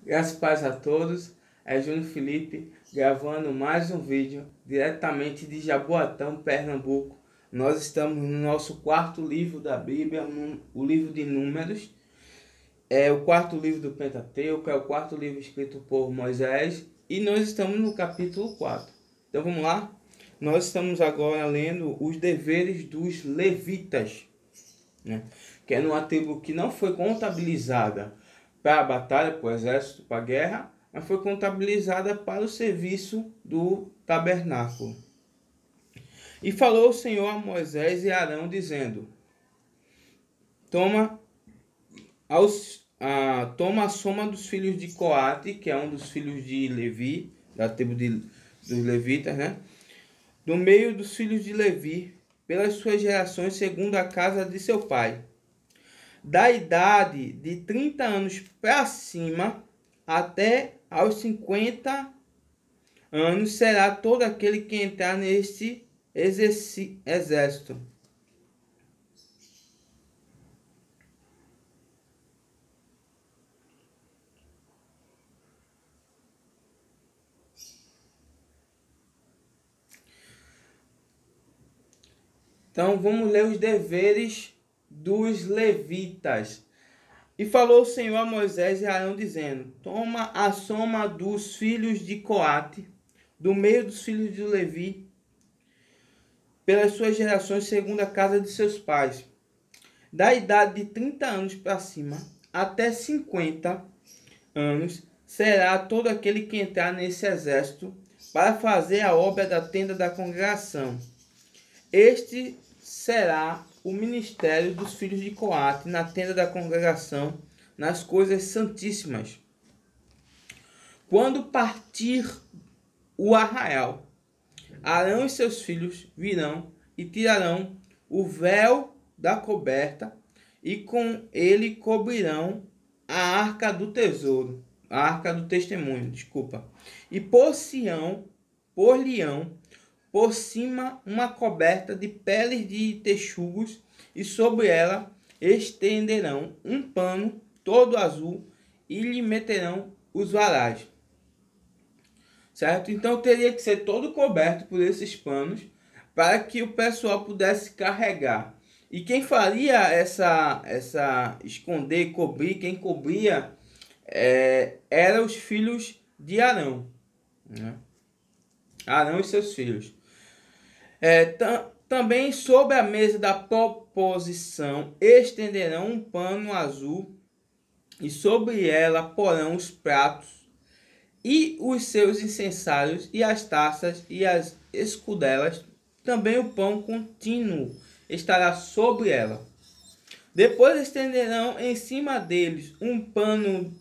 Graças e paz a todos. É Júnior Felipe gravando mais um vídeo diretamente de Jaboatão, Pernambuco. Nós estamos no nosso quarto livro da Bíblia, o livro de Números. É o quarto livro do Pentateuco, é o quarto livro escrito por Moisés. E nós estamos no capítulo 4. Então vamos lá? Nós estamos agora lendo os deveres dos levitas, né? Que é uma tribo que não foi contabilizada para a batalha, para o exército, para a guerra, mas foi contabilizada para o serviço do tabernáculo. E falou o Senhor a Moisés e Arão, dizendo: Toma a soma dos filhos de Coate, que é um dos filhos de Levi, da tribo dos levitas, né? Do meio dos filhos de Levi, pelas suas gerações, segundo a casa de seu pai. Da idade de 30 anos para cima, até aos 50 anos, será todo aquele que entrar neste exército. Então vamos ler os deveres dos levitas. E falou o Senhor a Moisés e a Arão, dizendo: Toma a soma dos filhos de Coate, do meio dos filhos de Levi, pelas suas gerações, segundo a casa de seus pais. Da idade de 30 anos para cima, até 50 anos, será todo aquele que entrar nesse exército para fazer a obra da tenda da congregação. Este será o ministério dos filhos de Coate na tenda da congregação, nas coisas santíssimas. Quando partir o arraial, Arão e seus filhos virão e tirarão o véu da coberta e com ele cobrirão a arca do tesouro, a arca do testemunho, e por-lhe-ão por cima uma coberta de peles de texugos, e sobre ela estenderão um pano todo azul e lhe meterão os varais. Certo? Então teria que ser todo coberto por esses panos para que o pessoal pudesse carregar. E quem faria essa esconder, cobrir, quem cobria eram os filhos de Arão, né? Arão e seus filhos. Também sobre a mesa da proposição estenderão um pano azul e sobre ela porão os pratos e os seus incensários e as taças e as escudelas. Também o pão contínuo estará sobre ela. Depois estenderão em cima deles um pano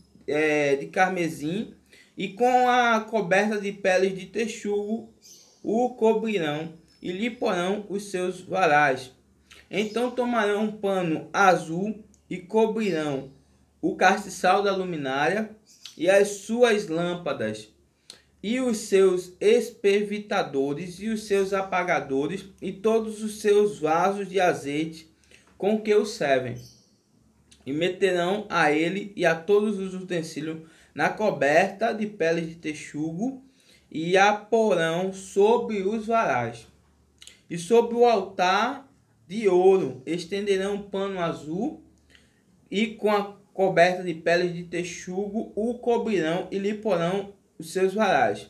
de carmesim e com a coberta de peles de texugo o cobrirão e lhe porão os seus varais. Então tomarão um pano azul e cobrirão o castiçal da luminária e as suas lâmpadas e os seus espevitadores e os seus apagadores e todos os seus vasos de azeite com que o servem. E meterão a ele e a todos os utensílios na coberta de peles de texugo e a porão sobre os varais. E sobre o altar de ouro estenderão um pano azul e com a coberta de peles de texugo o cobrirão e lhe porão os seus varais.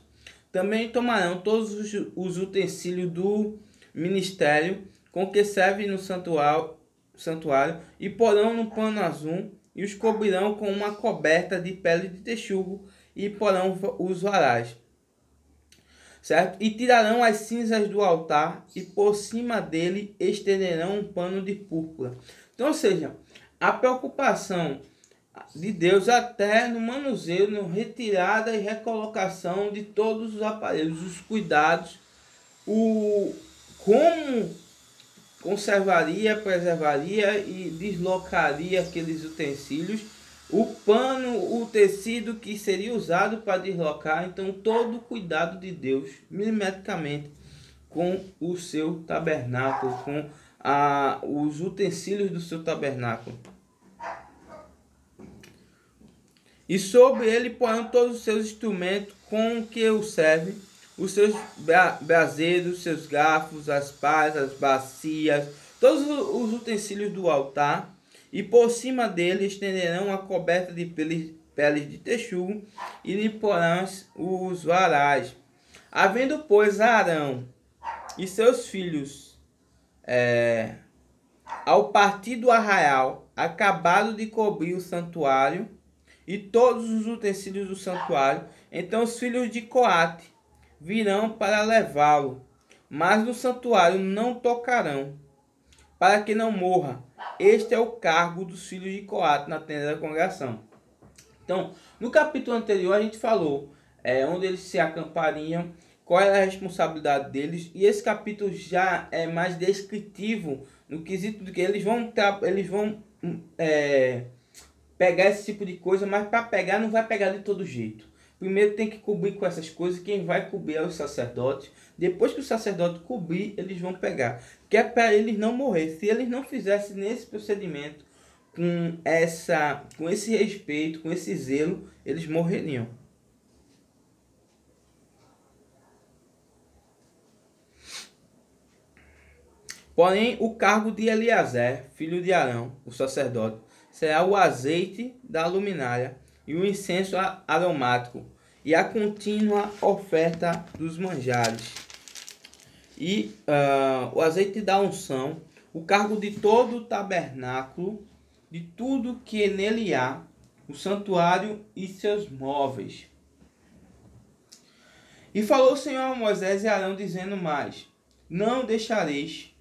Também tomarão todos os utensílios do ministério com que servem no santuário e porão no pano azul e os cobrirão com uma coberta de pele de texugo e porão os varais. Certo? E tirarão as cinzas do altar e por cima dele estenderão um pano de púrpura. Então, ou seja, a preocupação de Deus até no manuseio, no retirada e recolocação de todos os aparelhos, os cuidados, como conservaria, preservaria e deslocaria aqueles utensílios, o pano, o tecido que seria usado para deslocar. Então todo o cuidado de Deus milimetricamente com o seu tabernáculo, com os utensílios do seu tabernáculo. E sobre ele porão todos os seus instrumentos com que o servem, os seus braseiros, seus garfos, as pás, as bacias, todos os utensílios do altar, e por cima dele estenderão a coberta de peles de texugo, e lhe porão os varais. Havendo, pois, Arão e seus filhos, ao partir do arraial, acabado de cobrir o santuário e todos os utensílios do santuário, então os filhos de Coate virão para levá-lo, mas no santuário não tocarão, para que não morra. Este é o cargo dos filhos de Coate na tenda da congregação. Então, no capítulo anterior a gente falou onde eles se acampariam, qual era a responsabilidade deles, e esse capítulo já é mais descritivo no quesito de que eles vão pegar esse tipo de coisa, mas para pegar não vai pegar de todo jeito. Primeiro tem que cobrir com essas coisas, quem vai cobrir é os sacerdotes. Depois que o sacerdote cobrir, eles vão pegar, que é para eles não morrer. Se eles não fizessem nesse procedimento, com esse respeito, com esse zelo, eles morreriam. Porém, o cargo de Eleazar, filho de Arão, o sacerdote, será o azeite da luminária e o incenso aromático e a contínua oferta dos manjares. E o azeite da unção, o cargo de todo o tabernáculo, de tudo que nele há, o santuário e seus móveis. E falou o Senhor a Moisés e Arão, dizendo mais: não deixareis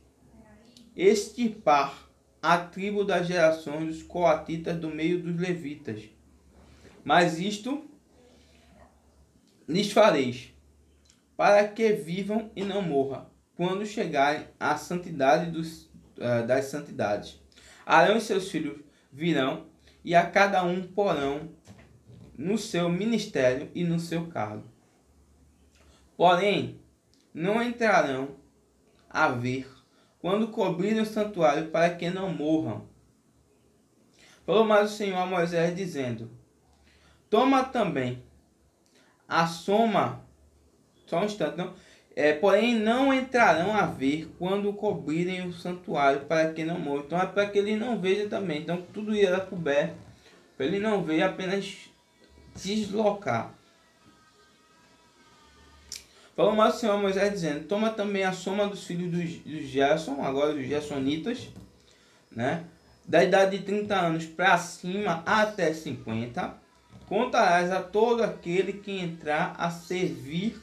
extirpar a tribo das gerações dos coatitas do meio dos levitas, mas isto lhes fareis, para que vivam e não morram, quando chegarem à santidade das santidades. Arão e seus filhos virão, e a cada um porão no seu ministério e no seu cargo. Porém, não entrarão a ver quando cobrirem o santuário, para que não morram. Falou mais o Senhor a Moisés, dizendo: toma também a soma, só um instante, não. Porém não entrarão a ver quando cobrirem o santuário, para que não morram. Então é para que ele não veja também. Então tudo irá coberto, para ele não ver, apenas se deslocar. Falou mais o Senhor a Moisés, dizendo: toma também a soma dos filhos dos Gerson, agora dos Gersonitas, né? Da idade de 30 anos para cima até 50. Contarás a todo aquele que entrar a servir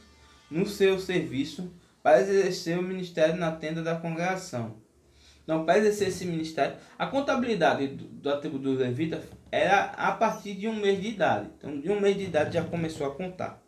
no seu serviço, para exercer o ministério na tenda da congregação. Então, para exercer esse ministério, a contabilidade da tribo dos levitas era a partir de 1 mês de idade. Então, de 1 mês de idade já começou a contar.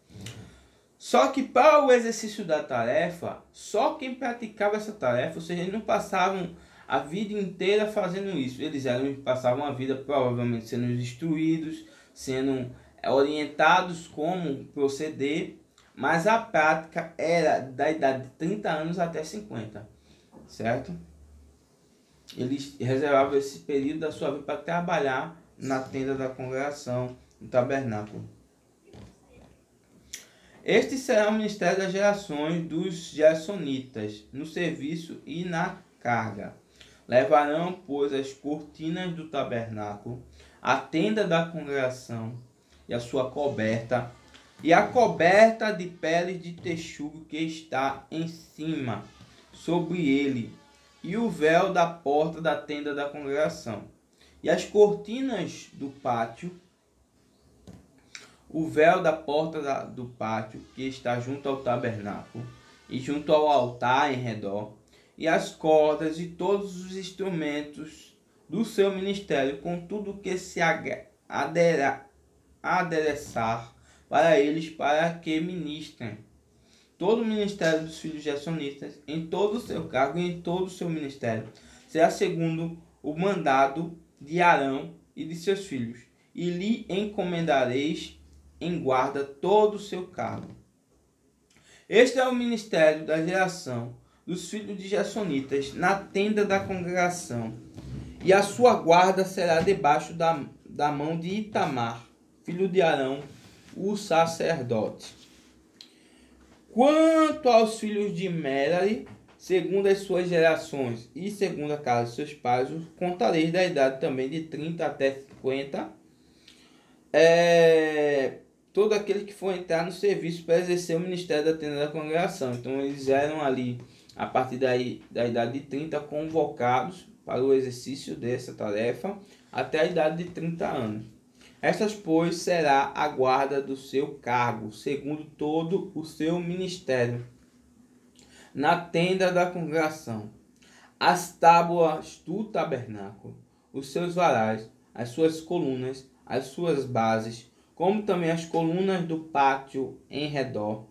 Só que para o exercício da tarefa, só quem praticava essa tarefa, ou seja, eles não passavam a vida inteira fazendo isso. Eles passavam a vida provavelmente sendo instruídos, sendo orientados como proceder, mas a prática era da idade de 30 anos até 50, certo? Eles reservavam esse período da sua vida para trabalhar na tenda da congregação, no tabernáculo. Este será o ministério das gerações dos Gersonitas, no serviço e na carga. Levarão, pois, as cortinas do tabernáculo, a tenda da congregação e a sua coberta, e a coberta de peles de texugo que está em cima, sobre ele, e o véu da porta da tenda da congregação, e as cortinas do pátio, o véu da porta do pátio que está junto ao tabernáculo, e junto ao altar em redor, e as cordas e todos os instrumentos do seu ministério, com tudo que se adereçar para eles, para que ministrem. Todo o ministério dos filhos gersonitas, em todo o seu cargo e em todo o seu ministério, será segundo o mandado de Arão e de seus filhos, e lhe encomendareis em guarda todo o seu cargo. Este é o ministério da geração dos filhos de Gersonitas na tenda da congregação, e a sua guarda será debaixo da mão de Itamar, filho de Arão, o sacerdote. Quanto aos filhos de Merari, segundo as suas gerações e segundo a casa de seus pais, os contareis da idade também de 30 até 50. Todo aquele que for entrar no serviço para exercer o ministério da tenda da congregação. Então eles eram ali, a partir da idade de 30, convocados para o exercício dessa tarefa até a idade de 30 anos. Estas, pois, será a guarda do seu cargo, segundo todo o seu ministério, na tenda da congregação, as tábuas do tabernáculo, os seus varais, as suas colunas, as suas bases, como também as colunas do pátio em redor,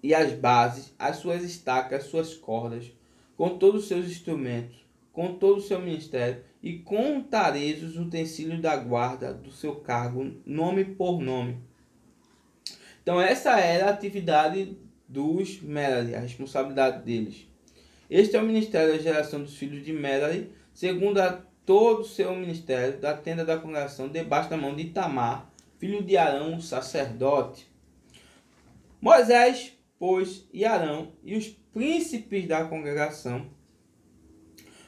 e as bases, as suas estacas, as suas cordas, com todos os seus instrumentos, com todo o seu ministério, e contareis os utensílios da guarda do seu cargo, nome por nome. Então essa era a atividade dos Merari, a responsabilidade deles. Este é o ministério da geração dos filhos de Merari, segundo todo o seu ministério, da tenda da congregação, debaixo da mão de Itamar, filho de Arão, o sacerdote. Moisés, pois, e Arão, e os príncipes da congregação,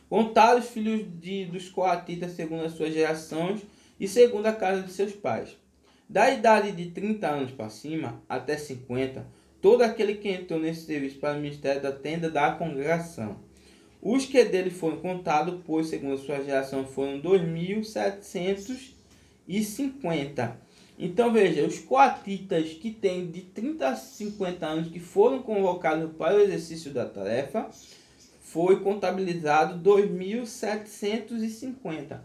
contaram os filhos dos coatitas segundo as suas gerações e segundo a casa de seus pais. Da idade de 30 anos para cima, até 50, todo aquele que entrou nesse serviço para o ministério da tenda da congregação. Os que dele foram contados, pois, segundo a sua geração, foram 2.750. Então, veja, os coatitas que têm de 30 a 50 anos que foram convocados para o exercício da tarefa, foi contabilizado 2.750.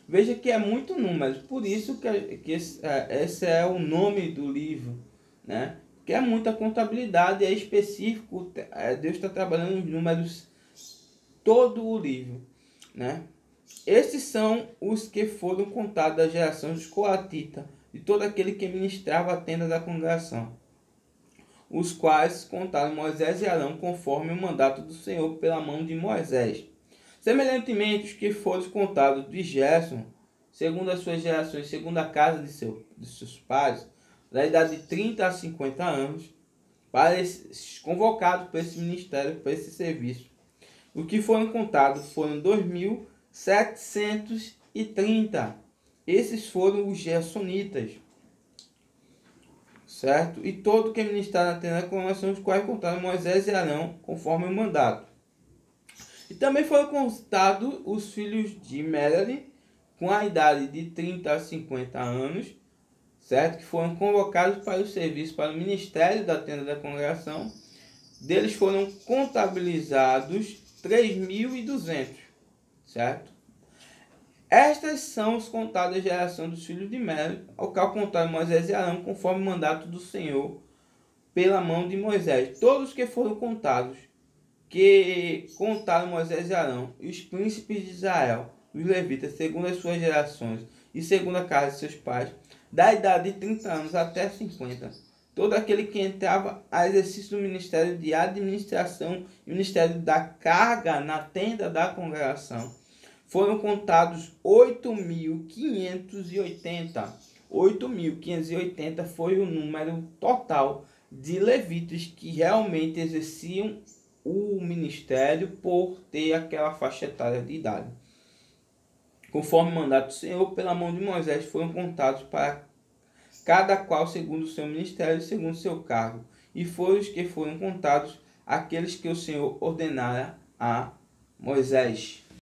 Veja que é muito número, por isso que esse é o nome do livro, né? Que é muita contabilidade, é específico, Deus está trabalhando os números todo o livro, né? Esses são os que foram contados da geração dos coatitas, de todo aquele que ministrava a tenda da congregação, os quais contaram Moisés e Arão conforme o mandato do Senhor pela mão de Moisés. Semelhantemente, os que foram contados de Gerson, segundo as suas gerações, segundo a casa de seus pais, da idade de 30 a 50 anos, para esses convocados para esse ministério, para esse serviço. O que foram contados foram 2.730. Esses foram os gersonitas, certo? E todo que ministrar na tenda da congregação, os quais contaram Moisés e Arão, conforme o mandato. E também foram contados os filhos de Merari, com a idade de 30 a 50 anos, certo? Que foram convocados para o serviço, para o ministério da tenda da congregação. Deles foram contabilizados 3.200, certo? Estas são os contados da geração dos filhos de Merari, ao qual contaram Moisés e Arão, conforme o mandato do Senhor, pela mão de Moisés. Todos que foram contados, que contaram Moisés e Arão, e os príncipes de Israel, os levitas, segundo as suas gerações, e segundo a casa de seus pais, da idade de 30 anos até 50. Todo aquele que entrava a exercício do ministério de administração e ministério da carga na tenda da congregação. Foram contados 8.580. 8.580 foi o número total de levitas que realmente exerciam o ministério por ter aquela faixa etária de idade. Conforme o mandato do Senhor, pela mão de Moisés, foram contados para cada qual segundo o seu ministério e segundo o seu cargo. E foram os que foram contados aqueles que o Senhor ordenara a Moisés.